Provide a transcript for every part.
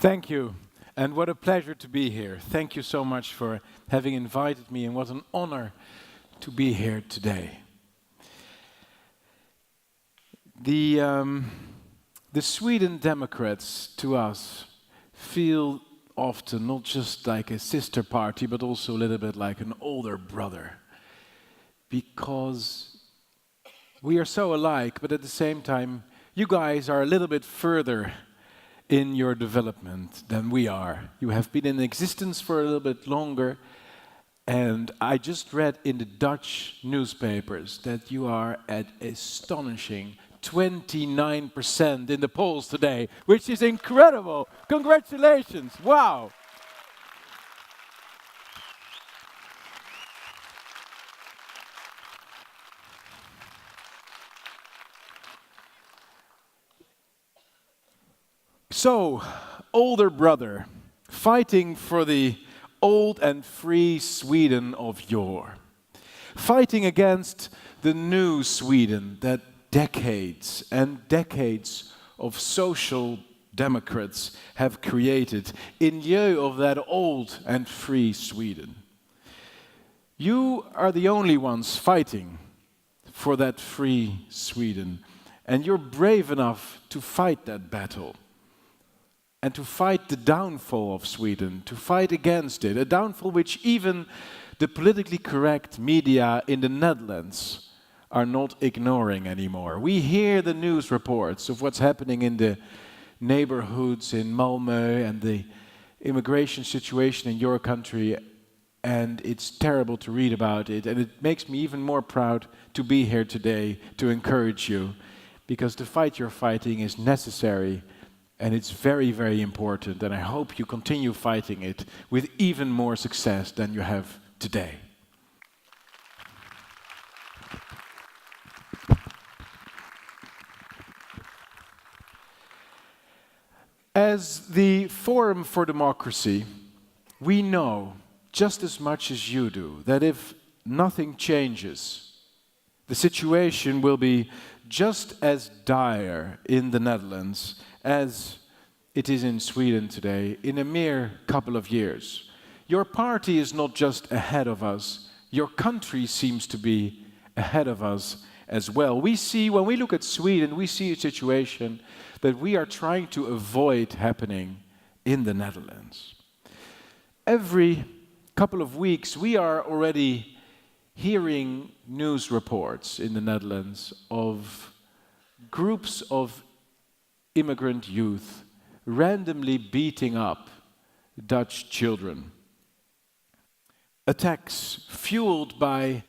Thank you, and what a pleasure to be here. Thank you so much for having invited me, and what an honor to be here today. The Sweden Democrats, to us, feel often not just like a sister party, but also a little bit like an older brother. Because we are so alike, but at the same time, you guys are a little bit further in your development than we are. You have been in existence for a little bit longer, and I just read in the Dutch newspapers that you are at astonishing 29% in the polls today, which is incredible. Congratulations, wow. So, older brother, fighting for the old and free Sweden of yore, fighting against the new Sweden that decades and decades of social democrats have created in lieu of that old and free Sweden. You are the only ones fighting for that free Sweden, and you're brave enough to fight that battle. And to fight the downfall of Sweden, to fight against it, a downfall which even the politically correct media in the Netherlands are not ignoring anymore. We hear the news reports of what's happening in the neighborhoods in Malmö and the immigration situation in your country, and it's terrible to read about it, and it makes me even more proud to be here today to encourage you, because the fight you're fighting is necessary. And it's very, very important, and I hope you continue fighting it with even more success than you have today. As the Forum for Democracy, we know, just as much as you do, that if nothing changes, the situation will be just as dire in the Netherlands as it is in Sweden today, in a mere couple of years. Your party is not just ahead of us, your country seems to be ahead of us as well. We see, when we look at Sweden, we see a situation that we are trying to avoid happening in the Netherlands. Every couple of weeks, we are already hearing news reports in the Netherlands of groups of immigrant youth randomly beating up Dutch children. Attacks fueled by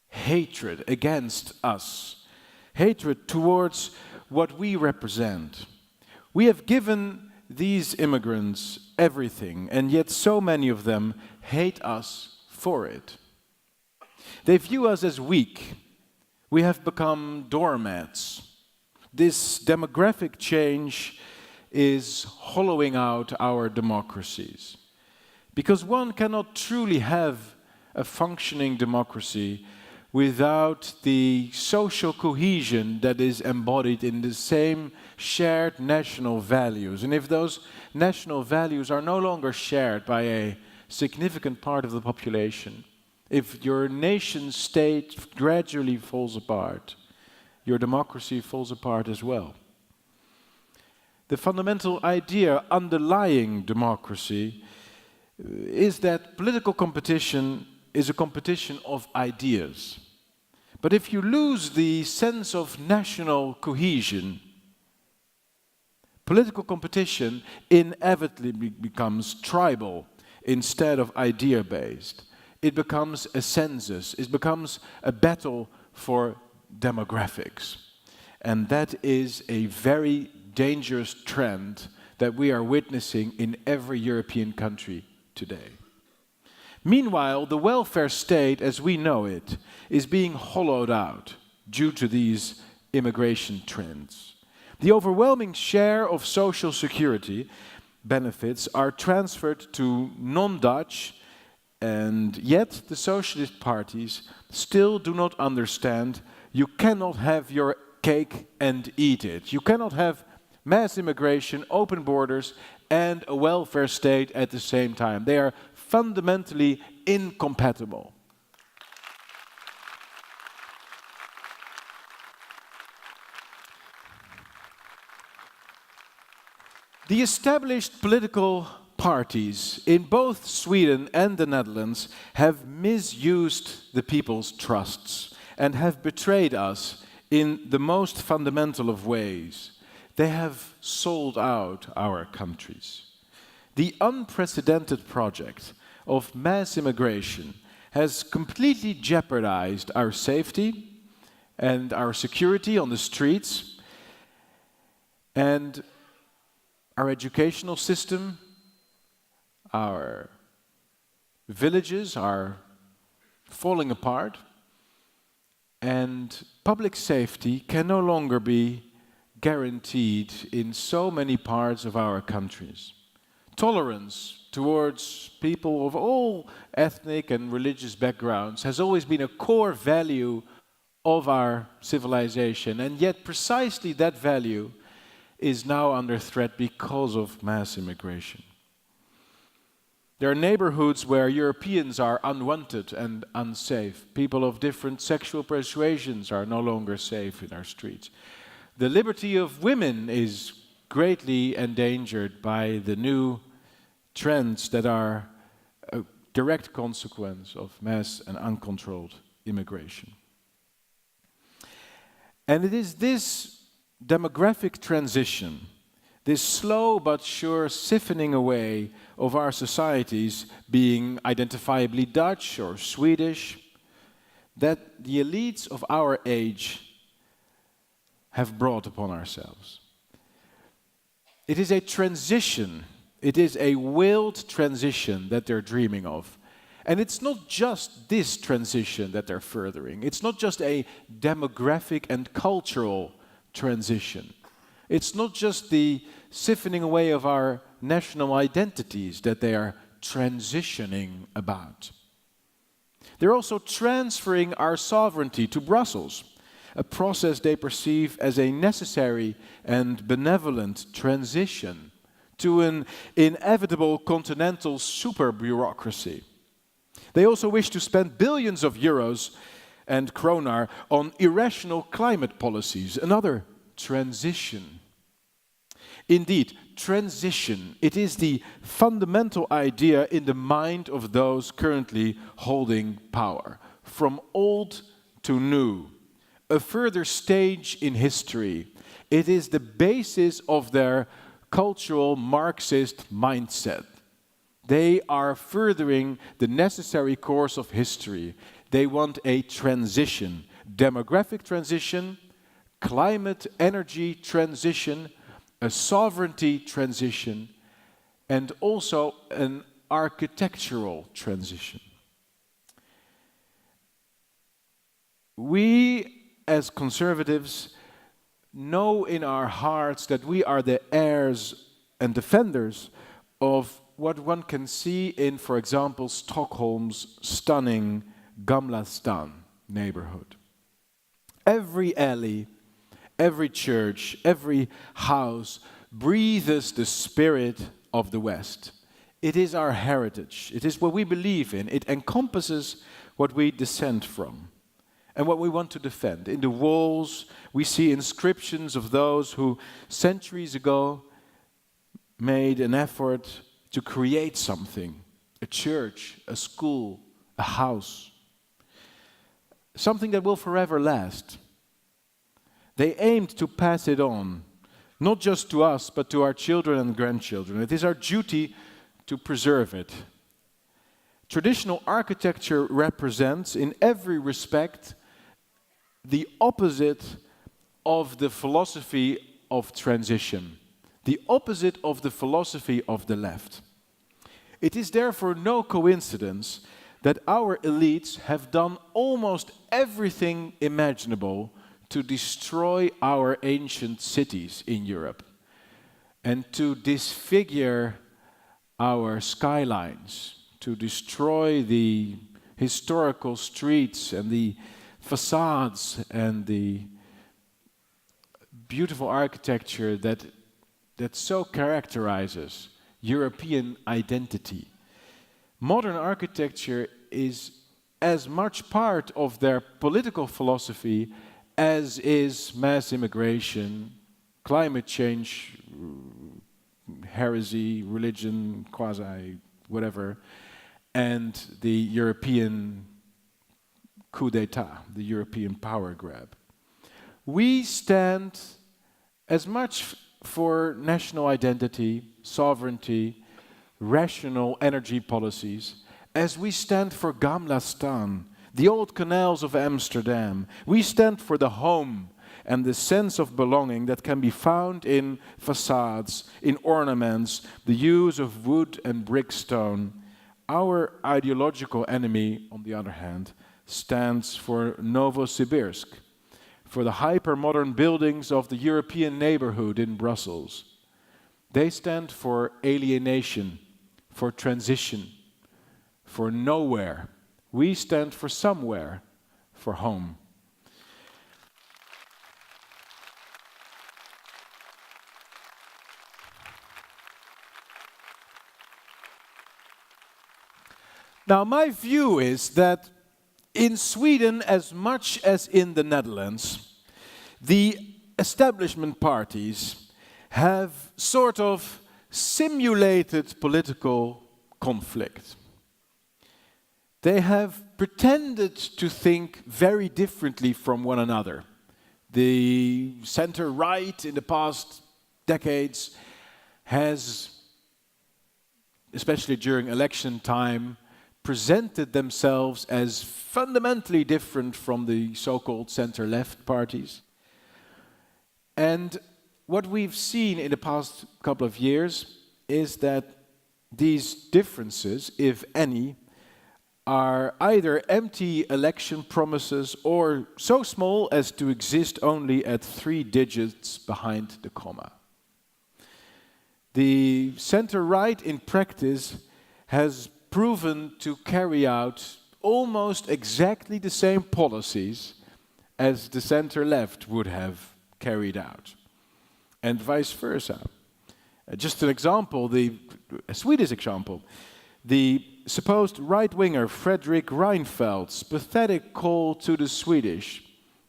hatred against us, hatred towards what we represent. We have given these immigrants everything, and yet so many of them hate us for it. They view us as weak. We have become doormats. This demographic change is hollowing out our democracies. Because one cannot truly have a functioning democracy without the social cohesion that is embodied in the same shared national values. And if those national values are no longer shared by a significant part of the population, if your nation state gradually falls apart, your democracy falls apart as well. The fundamental idea underlying democracy is that political competition is a competition of ideas. But if you lose the sense of national cohesion, political competition inevitably becomes tribal instead of idea-based. It becomes a census, it becomes a battle for demographics. And that is a very dangerous trend that we are witnessing in every European country today. Meanwhile, the welfare state as we know it is being hollowed out due to these immigration trends. The overwhelming share of social security benefits are transferred to non-Dutch, and yet the socialist parties still do not understand you cannot have your cake and eat it. You cannot have mass immigration, open borders, and a welfare state at the same time. They are fundamentally incompatible. The established political parties in both Sweden and the Netherlands have misused the people's trusts and have betrayed us in the most fundamental of ways. They have sold out our countries. The unprecedented project of mass immigration has completely jeopardized our safety and our security on the streets, and our educational system, our villages are falling apart, and public safety can no longer be guaranteed in so many parts of our countries. Tolerance towards people of all ethnic and religious backgrounds has always been a core value of our civilization, and yet precisely that value is now under threat because of mass immigration. There are neighborhoods where Europeans are unwanted and unsafe. People of different sexual persuasions are no longer safe in our streets. The liberty of women is greatly endangered by the new trends that are a direct consequence of mass and uncontrolled immigration. And it is this demographic transition, this slow but sure siphoning away of our societies being identifiably Dutch or Swedish, that the elites of our age have brought upon ourselves. It is a transition, it is a willed transition that they're dreaming of. And it's not just this transition that they're furthering. It's not just a demographic and cultural transition. It's not just the siphoning away of our national identities that they are transitioning about. They're also transferring our sovereignty to Brussels, a process they perceive as a necessary and benevolent transition to an inevitable continental super-bureaucracy. They also wish to spend billions of euros and kroner on irrational climate policies, another transition. Indeed, transition, it is the fundamental idea in the mind of those currently holding power, from old to new, a further stage in history. It is the basis of their cultural Marxist mindset. They are furthering the necessary course of history. They want a transition, demographic transition, climate energy transition, a sovereignty transition, and also an architectural transition. We, as conservatives, know in our hearts that we are the heirs and defenders of what one can see in, for example, Stockholm's stunning Gamla Stan neighborhood. Every alley, every church, every house breathes the spirit of the West. It is our heritage. It is what we believe in. It encompasses what we descend from and what we want to defend. In the walls, we see inscriptions of those who centuries ago made an effort to create something, a church, a school, a house, something that will forever last. They aimed to pass it on, not just to us, but to our children and grandchildren. It is our duty to preserve it. Traditional architecture represents, in every respect, the opposite of the philosophy of transition, the opposite of the philosophy of the left. It is therefore no coincidence that our elites have done almost everything imaginable to destroy our ancient cities in Europe and to disfigure our skylines, to destroy the historical streets and the facades and the beautiful architecture that so characterizes European identity. Modern architecture is as much part of their political philosophy as is mass immigration, climate change, heresy, religion, quasi, whatever, and the European coup d'etat, the European power grab. We stand as much for national identity, sovereignty, rational energy policies, as we stand for Gamla-stan, the old canals of Amsterdam. We stand for the home and the sense of belonging that can be found in facades, in ornaments, the use of wood and brickstone. Our ideological enemy, on the other hand, stands for Novosibirsk, for the hyper-modern buildings of the European neighborhood in Brussels. They stand for alienation, for transition, for nowhere. We stand for somewhere, for home. Now, my view is that in Sweden, as much as in the Netherlands, the establishment parties have sort of simulated political conflict. They have pretended to think very differently from one another. The center-right in the past decades has, especially during election time, presented themselves as fundamentally different from the so-called center-left parties. And what we've seen in the past couple of years is that these differences, if any, are either empty election promises or so small as to exist only at 3 digits behind the comma. The center-right in practice has proven to carry out almost exactly the same policies as the center-left would have carried out, and vice versa. Just an example, a Swedish example, the supposed right-winger Fredrik Reinfeldt's pathetic call to the Swedish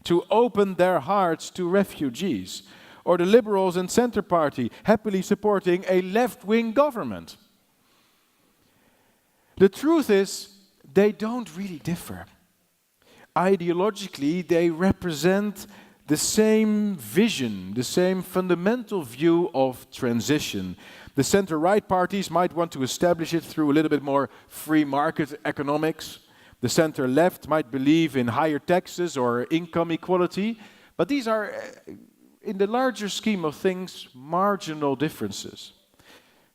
to open their hearts to refugees, or the Liberals and Centre Party happily supporting a left-wing government. The truth is, they don't really differ. Ideologically, they represent the same vision, the same fundamental view of transition. The center-right parties might want to establish it through a little bit more free market economics. The center-left might believe in higher taxes or income equality. But these are, in the larger scheme of things, marginal differences.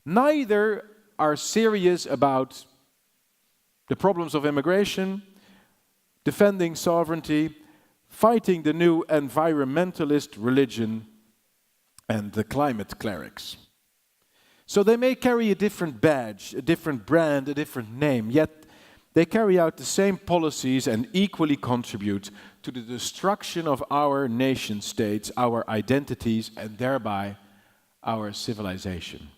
Neither are serious about the problems of immigration, defending sovereignty, fighting the new environmentalist religion, and the climate clerics. So they may carry a different badge, a different brand, a different name, yet they carry out the same policies and equally contribute to the destruction of our nation states, our identities, and thereby our civilization.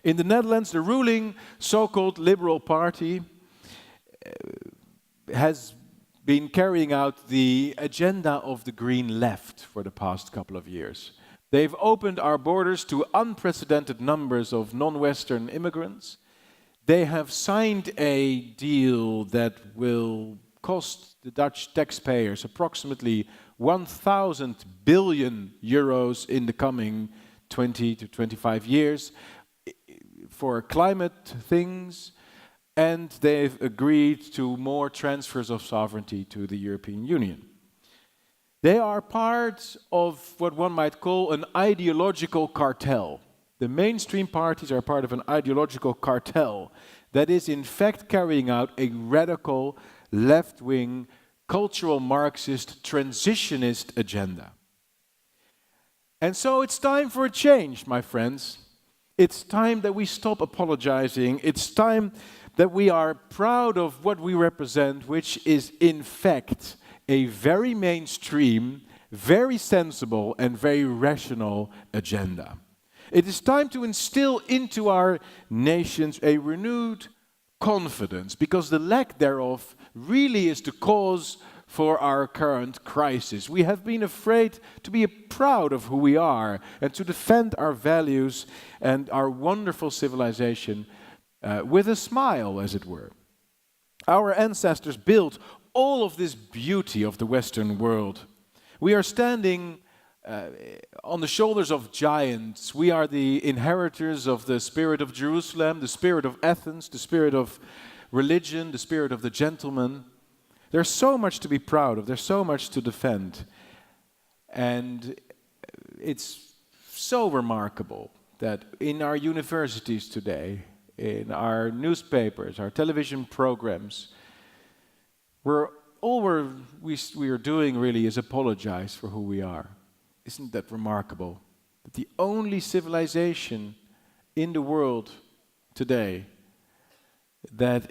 In the Netherlands, the ruling so-called Liberal Party has been carrying out the agenda of the Green Left for the past couple of years. They've opened our borders to unprecedented numbers of non-Western immigrants. They have signed a deal that will cost the Dutch taxpayers approximately 1,000 billion euros in the coming 20 to 25 years for climate things. And they've agreed to more transfers of sovereignty to the European Union. They are part of what one might call an ideological cartel. The mainstream parties are part of an ideological cartel that is in fact carrying out a radical, left-wing, cultural Marxist, transitionist agenda. And so it's time for a change, my friends. It's time that we stop apologizing. It's time that we are proud of what we represent, which is in fact a very mainstream, very sensible and very rational agenda. It is time to instill into our nations a renewed confidence, because the lack thereof really is the cause for our current crisis. We have been afraid to be proud of who we are and to defend our values and our wonderful civilization with a smile, as it were. Our ancestors built all of this beauty of the Western world. We are standing on the shoulders of giants. We are the inheritors of the spirit of Jerusalem, the spirit of Athens, the spirit of religion, the spirit of the gentleman. There's so much to be proud of. There's so much to defend. And it's so remarkable that in our universities today, in our newspapers, our television programs, all we are doing really is apologize for who we are. Isn't that remarkable? That the only civilization in the world today that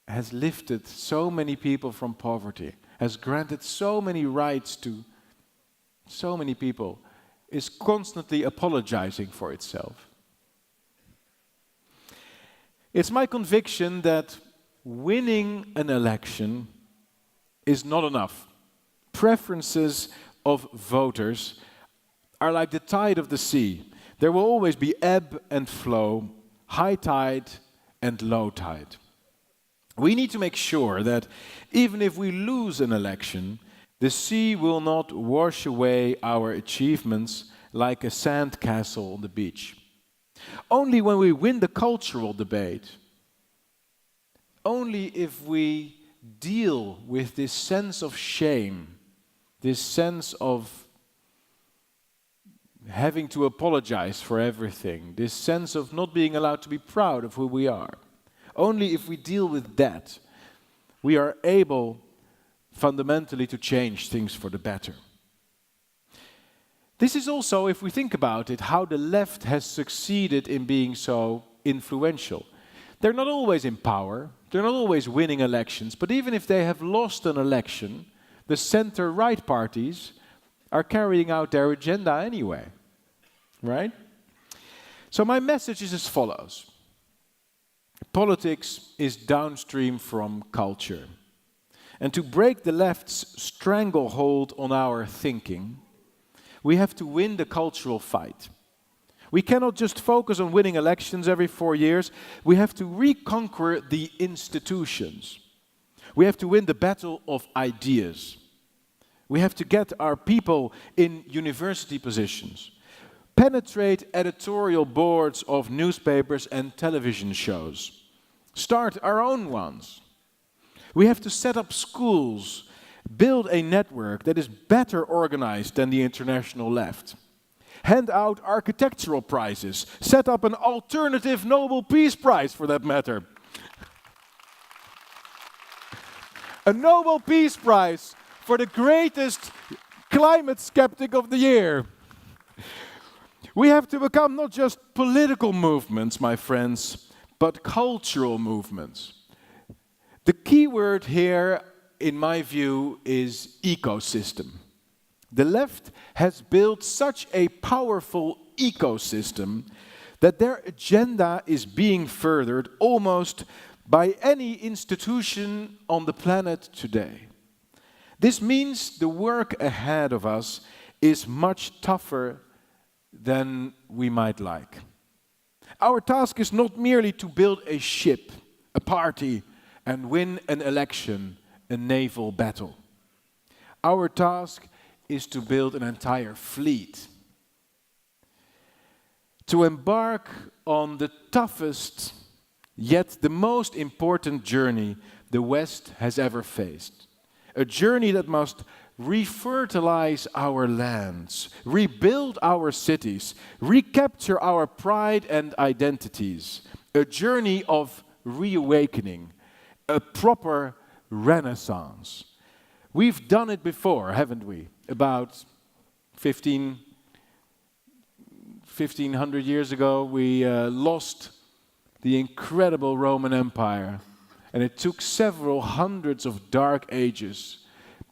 has lifted so many people from poverty, has granted so many rights to so many people, is constantly apologizing for itself. It's my conviction that winning an election is not enough. Preferences of voters are like the tide of the sea. There will always be ebb and flow, high tide and low tide. We need to make sure that even if we lose an election, the sea will not wash away our achievements like a sandcastle on the beach. Only when we win the cultural debate, only if we deal with this sense of shame, this sense of having to apologize for everything, this sense of not being allowed to be proud of who we are, only if we deal with that, we are able fundamentally to change things for the better. This is also, if we think about it, how the left has succeeded in being so influential. They're not always in power, they're not always winning elections, but even if they have lost an election, the center-right parties are carrying out their agenda anyway, right? So my message is as follows. Politics is downstream from culture. And to break the left's stranglehold on our thinking, we have to win the cultural fight. We cannot just focus on winning elections every 4 years. We have to reconquer the institutions. We have to win the battle of ideas. We have to get our people in university positions, penetrate editorial boards of newspapers and television shows, start our own ones. We have to set up schools, build a network that is better organized than the international left, hand out architectural prizes, set up an alternative Nobel Peace Prize for that matter. A Nobel Peace Prize for the greatest climate skeptic of the year. We have to become not just political movements, my friends, but cultural movements. The key word here, in my view, is ecosystem. The left has built such a powerful ecosystem that their agenda is being furthered almost by any institution on the planet today. This means the work ahead of us is much tougher than we might like. Our task is not merely to build a ship, a party, and win an election, a naval battle. Our task is to build an entire fleet, to embark on the toughest, yet the most important journey the West has ever faced. A journey that must refertilize our lands, rebuild our cities, recapture our pride and identities. A journey of reawakening, a proper renaissance. We've done it before, haven't we? About 1500 years ago, we lost the incredible Roman Empire. And it took several hundreds of dark ages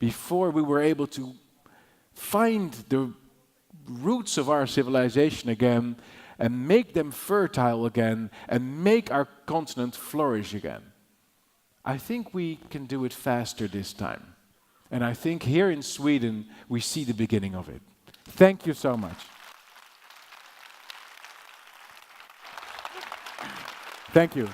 before we were able to find the roots of our civilization again and make them fertile again and make our continent flourish again. I think we can do it faster this time. And I think here in Sweden, we see the beginning of it. Thank you so much. Thank you.